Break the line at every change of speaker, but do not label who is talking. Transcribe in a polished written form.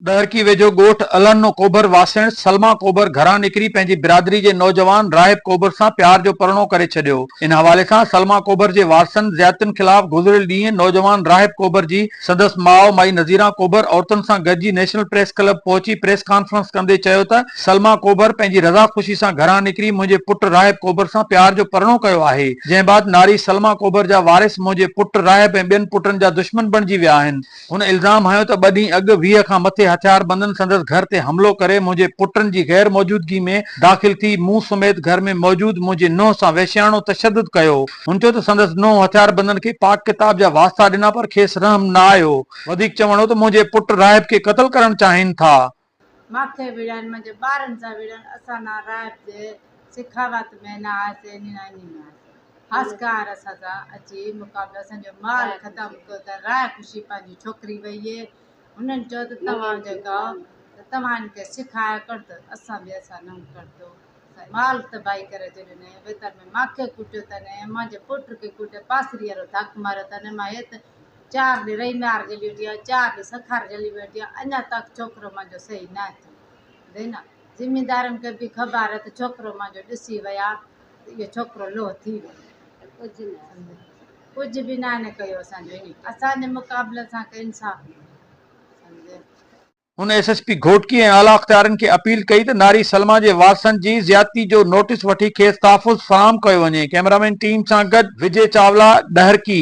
दहरकी वेझो ॻोठ अलनो कोबर वासण सलमा कोबर घरां निकिरी पंहिंजी बिरादरी जे नौजवान राहिब कोबर सां प्यार जो परिणो करे छॾियो। इन हवाले सां सलमा कोबर जे वारसनि ज़ियादतियुनि ख़िलाफ़ गुज़िरियल ॾींहुं नौजवान राहिब कोबर जी संदसि माउ माई नज़ीरा कोबर औरतुनि सां गॾिजी नेशनल प्रेस क्लब पहुची प्रेस कॉन्फ्रेंस कंदे चयो त सलमा कोबर पंहिंजी रज़ा ख़ुशी सां घरां निकिरी मुंहिंजे पुट राहिब कोबर सां प्यार जो परिणो कयो आहे। जंहिं बाद नारी सलमा कोबर जा वारिस मुंहिंजे पुट राहिब ऐं ॿियनि पुटनि जा दुश्मन बणिजी विया आहिनि। हुन इल्ज़ाम हयो त 2 ॾींहं अॻु 20 खां मथे हथियार बंदन संदसि घर ते हमलो करे मुंहिंजे पुटनि जी गैर मौजूदगी में दाख़िल थी मूं समेत घर में मौजूद मुंहिंजी नुंहुं सां वहशियाणो तशद्दुद कयो। हुन चयो त संदसि नुंहुं हथियार बंदन खे पाक किताब जा वास्ता ॾिना पर खेसि रहम न आयो। वधीक चवणो त मुंहिंजे पुट राहिब खे क़त्ल करणु चाहिनि था।
मूंखे विढ़नि मुंहिंजे ॿारनि सां विढ़नि असां ना राहिब जे सिखावत में न आयासीं न हसकार असां सां अची मुक़ाबिलो असांजो माल ख़तमु कयो त राय ख़ुशी पंहिंजी छोकिरी वई आहे। हुननि चयो त तव्हां जेका तव्हां हिनखे सिखाया कर त असां बि असां न करंदो माल तबाही करे छॾियो वेतर में मूंखे कुटियो अथनि मुंहिंजे पुट खे कुटियो पासरी वारो धक मारियो अथनि मां हेत 4 ॾींहं रही मार जली वेठी आहे 4 ॾींहं सखार जली वेठी आहे अञा तक छोकिरो मुंहिंजो सही न थियो न। ज़िमेदारनि खे बि ख़बर आहे त छोकिरो मुंहिंजो ॾिसी विया इहो छोकिरो लो थी वियो कुझु बि न कयो असांजो असांजे मुक़ाबले सां इंसाफ़
हुन एसएसपी घोटकी ऐं आला अख़्तियारनि खे अपील कई त नारी सलमा जे वारसनि जी ज़्यादती जो नोटिस वठी खेसि तहफ़ुज़ फ़राहम कयो वञे। कैमरामैन टीम सां गॾु विजय चावला, दहरकी।